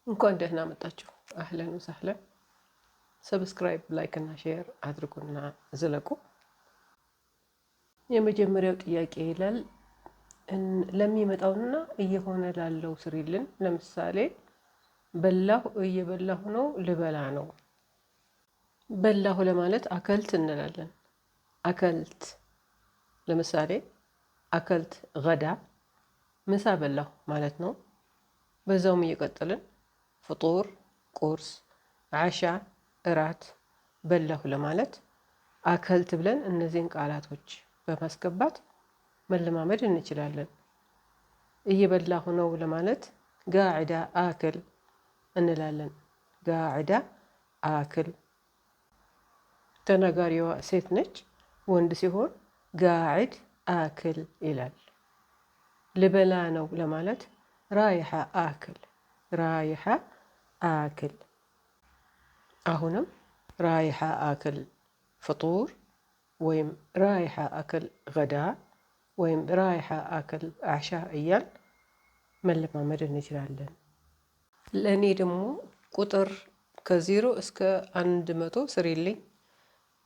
እንኳን ደህና መጣችሁ። አህለን ወሰህለን። ሰብስክራይብ፣ ላይክ እና ሼር አድርጉና ዝለቁ። የመጀመሪያው ጥያቄ ይላል ለሚመጣውና እየሆነ ላለው ስሪልን። ለምሳሌ በላሁ፣ እየበላሁ ነው፣ ልበላ ነው። በላሁ ለማለት አከልት እንላለን። አከልት ለምሳሌ አከልት ገዳ፣ ምሳ በላሁ ማለት ነው። በዛውም እየቀጠልን ፍጡር ቁርስ፣ ዓሻ እራት፣ በላሁ ለማለት አከልት ብለን እነዚህን ቃላቶች በማስገባት መለማመድ እንችላለን። እየበላሁ ነው ለማለት ጋዕዳ አክል እንላለን። ጋዕዳ አክል። ተናጋሪዋ ሴት ነች። ወንድ ሲሆን ጋዕድ አክል ይላል። ልበላ ነው ለማለት ራይሐ አክል፣ ራይሐ አክል። አሁንም ራይሐ አክል ፍጡር ወይም ራይሐ አክል ገዳ ወይም ራይሐ አክል አዕሻ እያል መለማመድ እንችላለን። ለእኔ ደግሞ ቁጥር ከ0 እስከ 100 ስሪልኝ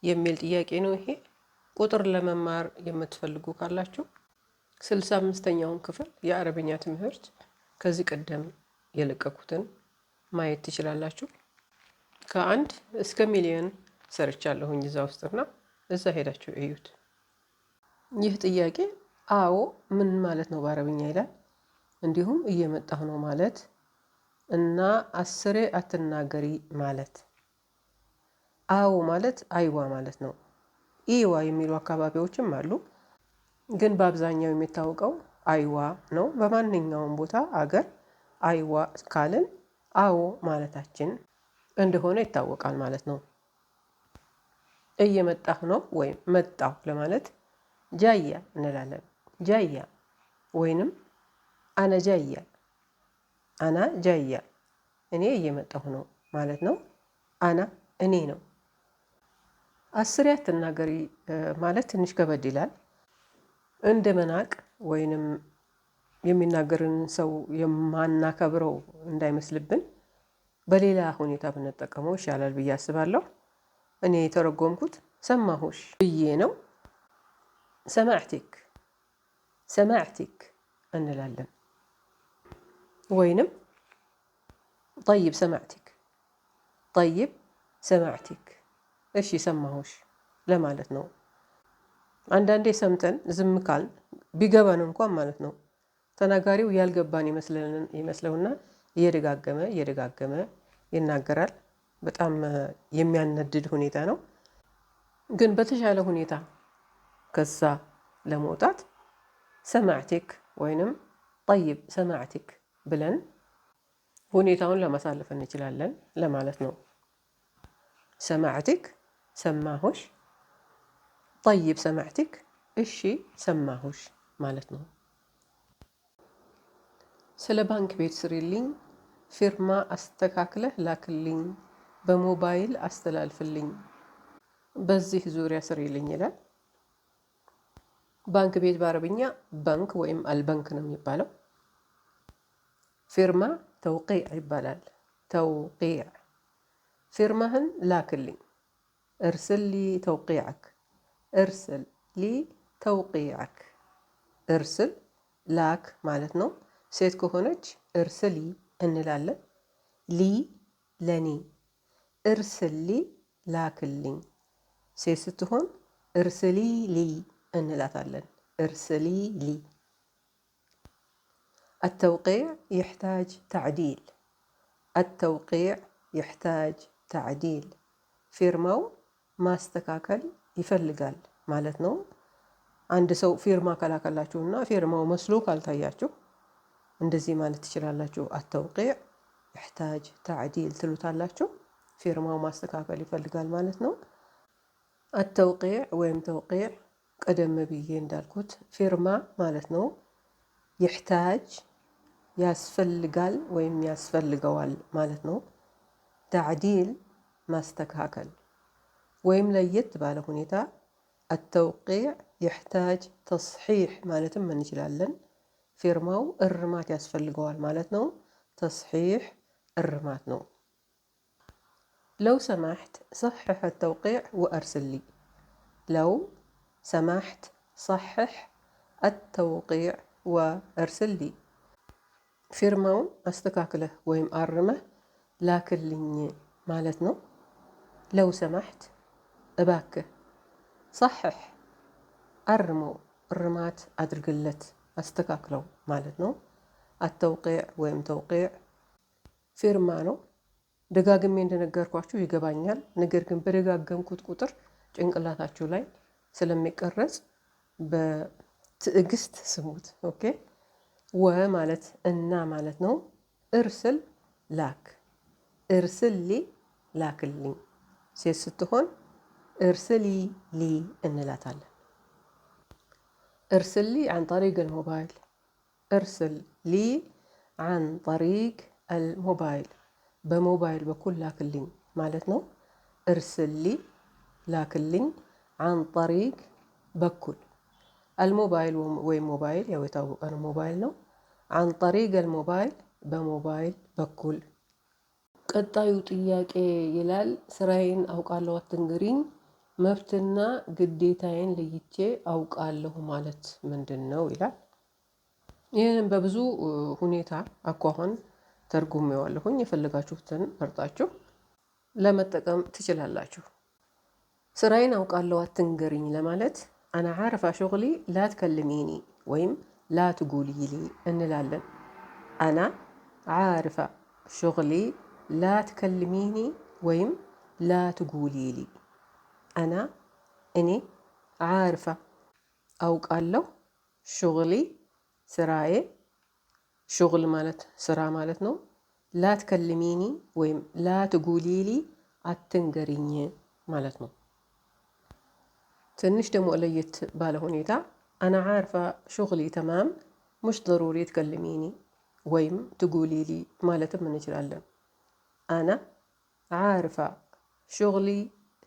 የሚል ጥያቄ ነው ይሄ። ቁጥር ለመማር የምትፈልጉ ካላችሁ 65ኛውን ክፍል የአረብኛ ትምህርት ከዚህ ቀደም የለቀኩትን ማየት ትችላላችሁ። ከ1 እስከ ሚሊዮን ሰርቻለሁኝ እዛ ውስጥና እዛ ሄዳችሁ እዩት። ይህ ጥያቄ አዎ ምን ማለት ነው በአረብኛ ይላል። እንዲሁም እየመጣሁ ነው ማለት እና አስሬ አትናገሪ ማለት። አዎ ማለት አይዋ ማለት ነው። ኢዋ የሚሉ አካባቢዎችም አሉ፣ ግን በአብዛኛው የሚታወቀው አይዋ ነው። በማንኛውም ቦታ አገር አይዋ ካልን አዎ ማለታችን እንደሆነ ይታወቃል ማለት ነው። እየመጣሁ ነው ወይም መጣሁ ለማለት ጃያ እንላለን። ጃያ ወይንም አነ ጃያ፣ አና ጃያ እኔ እየመጣሁ ነው ማለት ነው። አና እኔ ነው። አስሬ አትናገሪ ማለት ትንሽ ከበድ ይላል። እንደ መናቅ ወይንም የሚናገርን ሰው የማናከብረው እንዳይመስልብን በሌላ ሁኔታ ብንጠቀመው ይሻላል ብዬ አስባለሁ። እኔ የተረጎምኩት ሰማሁሽ ብዬ ነው። ሰማዕቲክ፣ ሰማዕቲክ እንላለን። ወይንም ጠይብ ሰማዕቲክ፣ ጠይብ ሰማዕቲክ፣ እሺ ሰማሁሽ ለማለት ነው። አንዳንዴ ሰምተን ዝም ካልን ቢገባን እንኳን ማለት ነው ተናጋሪው ያልገባን ይመስለውና እየደጋገመ እየደጋገመ ይናገራል። በጣም የሚያነድድ ሁኔታ ነው። ግን በተሻለ ሁኔታ ከዛ ለመውጣት ሰማዕቲክ ወይንም ጠይብ ሰማዕቲክ ብለን ሁኔታውን ለማሳለፍ እንችላለን ለማለት ነው። ሰማዕቲክ ሰማሁሽ፣ ጠይብ ሰማዕቲክ እሺ ሰማሁሽ ማለት ነው። ስለ ባንክ ቤት ስሪልኝ፣ ፊርማ አስተካክለህ ላክልኝ፣ በሞባይል አስተላልፍልኝ፣ በዚህ ዙሪያ ስሪልኝ ይላል። ባንክ ቤት በአረብኛ ባንክ ወይም አልባንክ ነው የሚባለው። ፊርማ ተውቂዕ ይባላል። ተውቂዕ ፊርማህን ላክልኝ፣ እርስል ሊ ተውቂዓክ፣ እርስል ሊ ተውቂዓክ። እርስል ላክ ማለት ነው። ሴት ከሆነች እርስሊ እንላለን። ሊ ለኔ፣ እርስሊ ላክልኝ። ሴት ስትሆን እርስሊ ሊ እንላታለን። እርስሊ ሊ። التوقيع يحتاج تعديل، التوقيع يحتاج تعديل። ፊርማው ማስተካከል ይፈልጋል ማለት ነው። አንድ ሰው ፊርማ ከላከላችሁና ፊርማው መስሎ ካልታያችሁ እንደዚህ ማለት ትችላላችሁ። التوقيع يحتاج تعديل ትሉታላችሁ። ፊርማው ማስተካከል ይፈልጋል ማለት ነው። التوقيع ወይም ተውቂዕ ቀደም ብዬ እንዳልኩት ፊርማ ማለት ነው። ይሕታጅ ያስፈልጋል ወይም ያስፈልገዋል ማለት ነው። ተዕዲል ማስተካከል ወይም ለየት ባለ ሁኔታ التوقيع يحتاج تصحيح ማለትም እንችላለን። ፊርማው እርማት ያስፈልገዋል ማለት ነው። ተስሒሕ እርማት ነው። ለው ሰማሕት صحح التوقيع وأرسل لي ለው ሰማሕት صحح التوقيع وأرسل لي ፊርማውን አስተካክለህ ወይም አርመህ ላክልኝ ማለት ነው። ለው ሰማሕት እባክህ፣ صحح አርመው እርማት አድርግለት አስተካክለው ማለት ነው። التوقيع ወይም ተውቂዕ ፊርማ ነው። ደጋግሜ እንደነገርኳችሁ ይገባኛል። ነገር ግን በደጋገምኩት ቁጥር ጭንቅላታችሁ ላይ ስለሚቀረጽ በትዕግስት ስሙት። ኦኬ። ወ ማለት እና ማለት ነው። እርስል ላክ፣ እርስል ሊ ላክልኝ። ሴት ስትሆን እርስሊ ሊ እንላታለን። እርስል ሊ عن طريق الموبايل እርስል ሊ عن طريق الموبايل በሞባይል በኩል ላክልኝ ማለት ነው። እርስሊ ላክልኝ عن طريق በኩል الموبايل ወይም ሞባይል ያው የታወቀ ነው፣ ሞባይል ነው። عن طريق الموبايل በሞባይል በኩል። ቀጣዩ ጥያቄ ይላል ስራዬን አውቃለሁ አትንገሪኝ፣ መብትና ግዴታዬን ለይቼ አውቃለሁ ማለት ምንድን ነው ይላል። ይህንን በብዙ ሁኔታ አኳኋን ተርጉሜዋለሁኝ። የፈለጋችሁትን መርጣችሁ ለመጠቀም ትችላላችሁ። ስራዬን አውቃለሁ አትንገሪኝ ለማለት አና ዓርፋ ሹግሊ ላ ትከልሚኒ ወይም ላ ትጉሊሊ እንላለን። አና ዓርፋ ሹግሊ ላ ትከልሚኒ ወይም ላ ትጉሊሊ። አና እኔ፣ ዓርፋ አውቃለሁ፣ ሹግሊ ስራዬ፣ ሹግል ማለት ስራ ማለት ነው። ላ ትከልሚኒ ወይም ላ ትጉሊሊ አትንገሪኝ ማለት ነው። ትንሽ ደግሞ ለየት ባለ ሁኔታ አና ዓርፋ ሹግሊ ተማም ሙሽ ضروري ትከልሚኒ ወይም ትጉሊሊ ማለትም እንችላለን። አና ዓርፋ ሹግሊ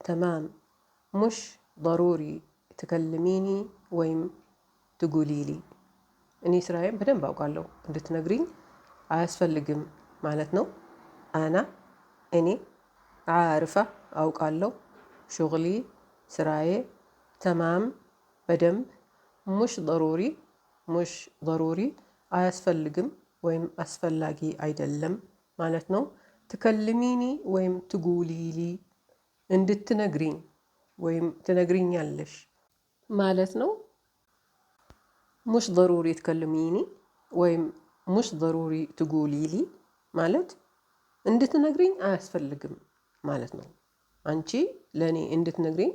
ተማም ሙሽ ضروري ትከልሚኒ ወይም ትጉሊሊ። እኔ ስራዬን በደንብ አውቃለሁ እንድትነግሪኝ አያስፈልግም ማለት ነው። አና እኔ፣ ዓርፋ አውቃለሁ፣ ሹግሊ ስራዬ፣ ተማም በደንብ፣ ሙሽ ضروري አያስፈልግም ወይም አስፈላጊ አይደለም ማለት ነው። ትከልሚኒ ወይም ትጉሊሊ እንድትነግሪኝ ወይም ትነግሪኛለሽ ማለት ነው። ሙሽ ضروري ትከልሚኒ ወይም ሙሽ ضروري ትጉሊሊ ማለት እንድትነግሪኝ አያስፈልግም ማለት ነው። አንቺ ለእኔ እንድትነግሪኝ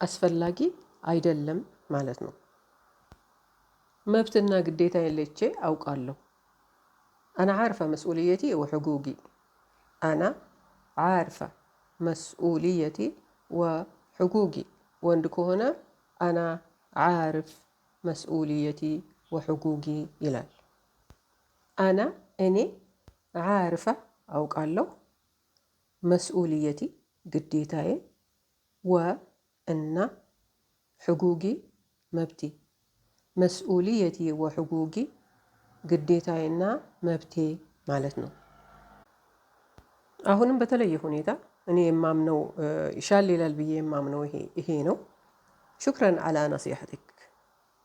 አስፈላጊ አይደለም ማለት ነው። መብትና ግዴታዬን ለይቼ አውቃለሁ። አና ዓርፋ መስኡልየቲ ወሕጉጊ። አና ዓርፋ መስኡልየቲ ወሕጉጊ። ወንድ ከሆነ አና ዓርፍ መስኡልየቲ ወሕጉጊ ይላል። አና እኔ፣ ዓርፋ አውቃለሁ፣ መስኡልየቲ ግዴታዬ፣ ወ እና ሕጉጊ መብቴ። መስኡልየቲ ወሕጉጊ ግዴታዬና መብቴ ማለት ነው። አሁንም በተለየ ሁኔታ እኔ የማምነው ይሻል ይላል ብዬ የማምነው ይሄ ነው። ሹክረን ዓላ ነሲሐቲክ፣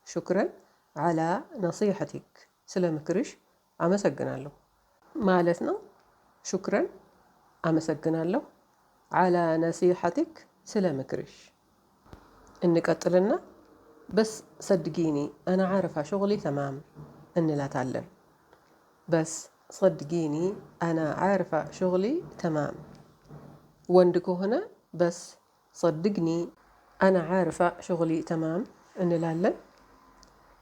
ሹክረን ዓላ ነሲሐቲክ ስለ ምክርሽ አመሰግናለሁ ማለት ነው። ሹክረን አመሰግናለሁ፣ ዓላ ነሲሐቲክ ስለ ምክርሽ። እንቀጥልና በስ ሰድጊኒ አና ዓርፋ ሹግሊ ተማም እንላታለን። በስ ሰድጊኒ አና ዓርፋ ሹግሊ ተማም። ወንድ ከሆነ በስ ሰድግኒ አና ዓርፋ ሹግሊ ተማም እንላለን።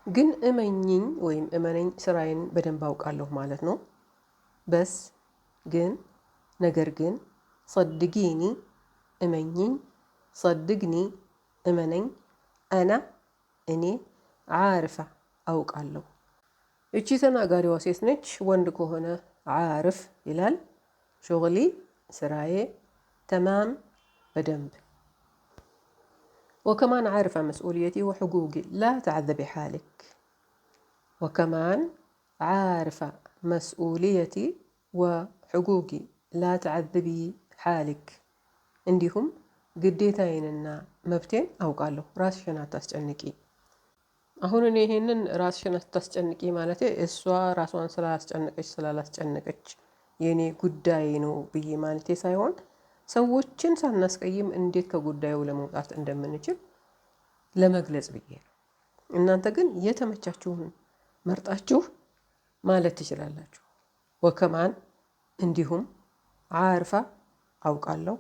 ግን እመኝኝ ወይም እመነኝ ስራዬን በደንብ አውቃለሁ ማለት ነው። በስ ግን፣ ነገር ግን፣ ሰድጊኒ እመኝኝ፣ ሰድግኒ እመነኝ፣ አና እኔ፣ ዓርፋ አውቃለሁ። እቺ ተናጋሪዋ ሴት ነች። ወንድ ከሆነ ዓርፍ ይላል። ሹግሊ ስራዬ፣ ተማም በደንብ። وكمان عارفة مسؤوليتي وحقوقي لا تعذبي حالك. وكمان عارفة مسؤوليتي ሕጉጊ ላ ተዓዝቢ ሓሊክ እንዲሁም ግዴታዬንና መብቴን አውቃለሁ፣ ራስሽን አታስጨንቂ። አሁን እኔ ይሄንን ራስሽን አታስጨንቂ ማለቴ እሷ ራሷን ስላላስጨነቀች ስላላስጨነቀች የኔ ጉዳይ ነው ብዬ ማለቴ ሳይሆን ሰዎችን ሳናስቀይም እንዴት ከጉዳዩ ለመውጣት እንደምንችል ለመግለጽ ብዬ ነው። እናንተ ግን የተመቻችሁን መርጣችሁ ማለት ትችላላችሁ። ወከማን እንዲሁም ዓርፋ አውቃለሁ፣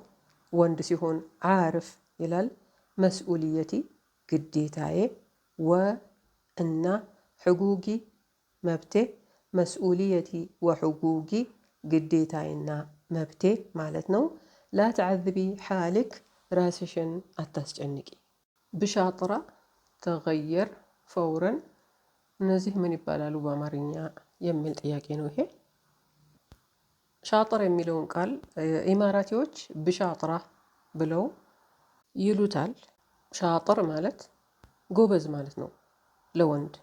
ወንድ ሲሆን ዓርፍ ይላል። መስኡልየቲ ግዴታዬ፣ ወ እና ሕጉጊ መብቴ። መስኡልየቲ ወሕጉጊ ግዴታዬና መብቴ ማለት ነው። ላ ተዓዝቢ ሓልክ ራስሽን አታስጨንቂ። ብሻጥራ ተገየር ፈውረን እነዚህ ምን ይባላሉ በአማርኛ የሚል ጥያቄ ነው ይሄ። ሻጥር የሚለውን ቃል ኢማራቲዎች ብሻጥራ ብለው ይሉታል። ሻጥር ማለት ጎበዝ ማለት ነው ለወንድ፣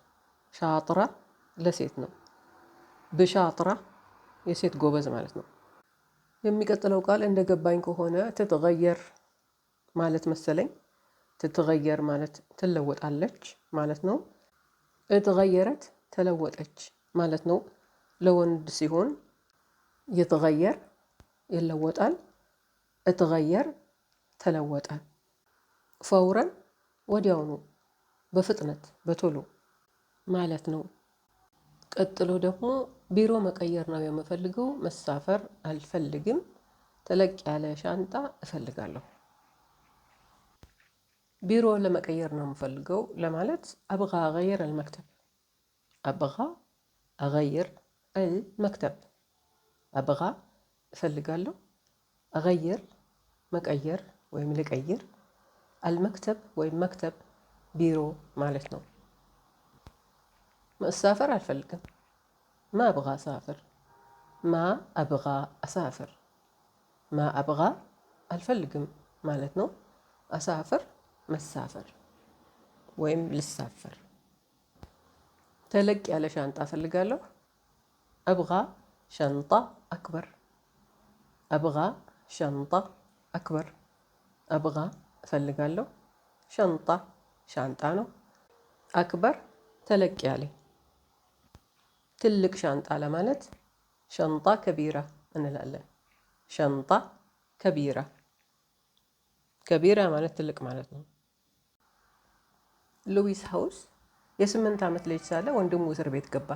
ሻጥራ ለሴት ነው። ብሻጥራ የሴት ጎበዝ ማለት ነው። የሚቀጥለው ቃል እንደገባኝ ከሆነ ትትገየር ማለት መሰለኝ። ትትገየር ማለት ትለወጣለች ማለት ነው። እትገየረት ተለወጠች ማለት ነው ለወንድ ሲሆን፣ ይትገየር ይለወጣል፣ እትገየር ተለወጠ። ፈውረን ወዲያውኑ በፍጥነት በቶሎ ማለት ነው። ቀጥሎ ደግሞ ቢሮ መቀየር ነው የምፈልገው፣ መሳፈር አልፈልግም፣ ተለቅ ያለ ሻንጣ እፈልጋለሁ። ቢሮ ለመቀየር ነው የምፈልገው ለማለት አብጋ አገይር አልመክተብ፣ አብጋ አገይር አልመክተብ። አብጋ እፈልጋለሁ፣ አገይር መቀየር ወይም ልቀይር፣ አልመክተብ ወይም መክተብ ቢሮ ማለት ነው። መሳፈር አልፈልግም፣ ማ አብጋ አሳፍር፣ ማ አብጋ አሳፍር። ማ አብጋ አልፈልግም ማለት ነው። አሳፍር መሳፈር ወይም ልሳፈር። ተለቅ ያለ ሻንጣ እፈልጋለሁ፣ አብጋ ሸንጣ አክበር፣ አብጋ ሸንጣ አክበር። አብጋ እፈልጋለሁ፣ ሸንጣ ሻንጣ ነው፣ አክበር ተለቅ ያለ ትልቅ ሻንጣ ለማለት ሸንጣ ከቢራ እንላለን። ሸንጣ ከቢራ፣ ከቢራ ማለት ትልቅ ማለት ነው። ሉዊስ ሃውስ የ8 ዓመት ልጅ ሳለ ወንድሙ እስር ቤት ገባ።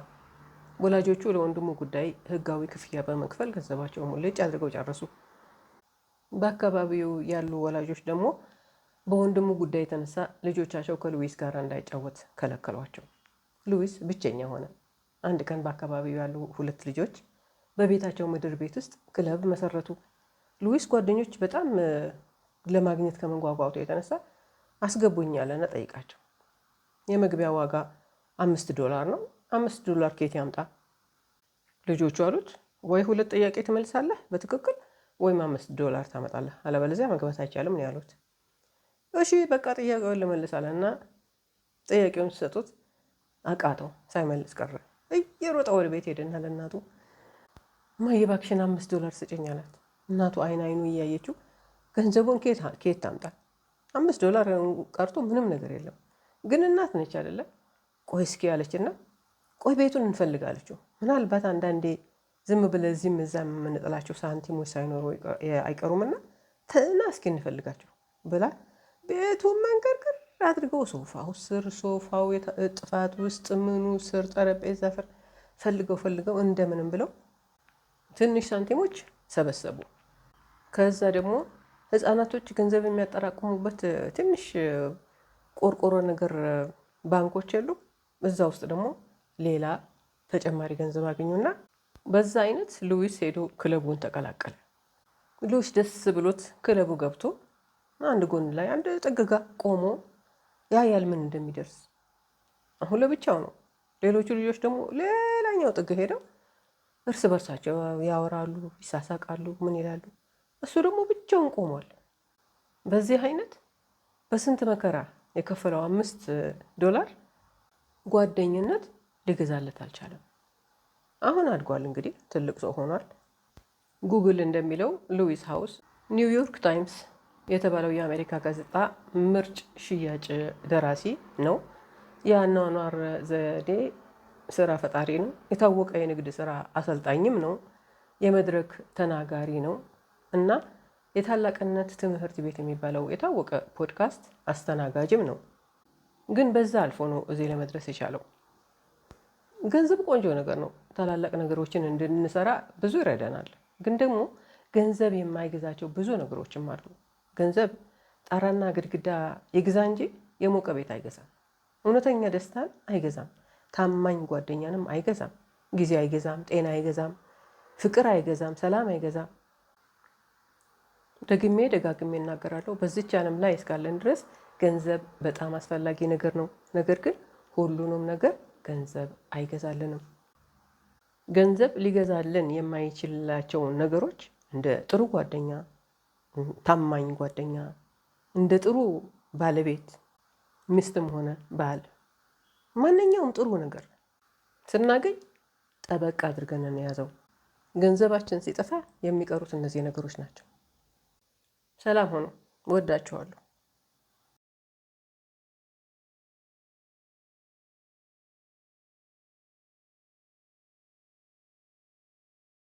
ወላጆቹ ለወንድሙ ጉዳይ ህጋዊ ክፍያ በመክፈል ገንዘባቸውን ሙልጭ አድርገው ጨረሱ። በአካባቢው ያሉ ወላጆች ደግሞ በወንድሙ ጉዳይ የተነሳ ልጆቻቸው ከሉዊስ ጋር እንዳይጫወት ከለከሏቸው። ሉዊስ ብቸኛ ሆነ። አንድ ቀን በአካባቢው ያሉ 2 ልጆች በቤታቸው ምድር ቤት ውስጥ ክለብ መሰረቱ። ሉዊስ ጓደኞች በጣም ለማግኘት ከመጓጓቱ የተነሳ አስገቡኝ አለና ጠይቃቸው። የመግቢያ ዋጋ $5 ነው። $5 ከየት ያምጣ? ልጆቹ አሉት ወይ 2 ጥያቄ ትመልሳለህ በትክክል ወይም $5 ታመጣለህ፣ አለበለዚያ መግባት አይቻልም ነው ያሉት። እሺ በቃ ጥያቄውን ልመልሳለህ እና ጥያቄውን ሲሰጡት አቃተው፣ ሳይመልስ ቀረ። እየሮጠ ወደ ቤት ሄደና ለእናቱ እማዬ እባክሽን $5 ስጭኝ አላት። እናቱ አይን አይኑ እያየችው ገንዘቡን ከየት ታምጣ? $5 ቀርቶ ምንም ነገር የለም። ግን እናት ነች አይደለ? ቆይ እስኪ አለችና ቆይ ቤቱን እንፈልጋለችው። ምናልባት አንዳንዴ ዝም ብለን እዚህም እዛም የምንጥላቸው ሳንቲሞች ሳይኖሩ አይቀሩምና ትና እስኪ እንፈልጋቸው ብላ ቤቱን መንቀርቅር አድርገው ሶፋው ስር፣ ሶፋው ጥፋት ውስጥ ምኑ ስር፣ ጠረጴዛ ስር ፈልገው እንደምንም ብለው ትንሽ ሳንቲሞች ሰበሰቡ። ከዛ ደግሞ ህፃናቶች ገንዘብ የሚያጠራቅሙበት ትንሽ ቆርቆሮ ነገር ባንኮች የሉ፣ እዛ ውስጥ ደግሞ ሌላ ተጨማሪ ገንዘብ አገኙና በዛ አይነት ሉዊስ ሄዶ ክለቡን ተቀላቀለ። ሉዊስ ደስ ብሎት ክለቡ ገብቶ አንድ ጎን ላይ አንድ ጥግጋ ቆሞ ያያል ምን እንደሚደርስ። አሁን ለብቻው ነው። ሌሎቹ ልጆች ደግሞ ሌላኛው ጥግ ሄደው እርስ በርሳቸው ያወራሉ፣ ይሳሳቃሉ፣ ምን ይላሉ። እሱ ደግሞ ብቻውን ቆሟል። በዚህ አይነት በስንት መከራ የከፈለው $5 ጓደኝነት ሊገዛለት አልቻለም። አሁን አድጓል እንግዲህ ትልቅ ሰው ሆኗል። ጉግል እንደሚለው ሉዊስ ሃውስ ኒውዮርክ ታይምስ የተባለው የአሜሪካ ጋዜጣ ምርጭ ሽያጭ ደራሲ ነው። የአኗኗር ዘዴ ስራ ፈጣሪ ነው። የታወቀ የንግድ ስራ አሰልጣኝም ነው። የመድረክ ተናጋሪ ነው እና የታላቅነት ትምህርት ቤት የሚባለው የታወቀ ፖድካስት አስተናጋጅም ነው። ግን በዛ አልፎ ነው እዚህ ለመድረስ የቻለው። ገንዘብ ቆንጆ ነገር ነው። ታላላቅ ነገሮችን እንድንሰራ ብዙ ይረዳናል። ግን ደግሞ ገንዘብ የማይገዛቸው ብዙ ነገሮችም አሉ። ገንዘብ ጣራና ግድግዳ ይግዛ እንጂ የሞቀ ቤት አይገዛም። እውነተኛ ደስታን አይገዛም። ታማኝ ጓደኛንም አይገዛም። ጊዜ አይገዛም። ጤና አይገዛም። ፍቅር አይገዛም። ሰላም አይገዛም። ደግሜ ደጋግሜ እናገራለሁ። በዚች ዓለም ላይ እስካለን ድረስ ገንዘብ በጣም አስፈላጊ ነገር ነው። ነገር ግን ሁሉንም ነገር ገንዘብ አይገዛልንም። ገንዘብ ሊገዛልን የማይችላቸውን ነገሮች እንደ ጥሩ ጓደኛ፣ ታማኝ ጓደኛ፣ እንደ ጥሩ ባለቤት፣ ሚስትም ሆነ ባል፣ ማንኛውም ጥሩ ነገር ስናገኝ ጠበቅ አድርገን እንያዘው። ገንዘባችን ሲጠፋ የሚቀሩት እነዚህ ነገሮች ናቸው። ሰላም ሆኖ ወዳችኋለሁ።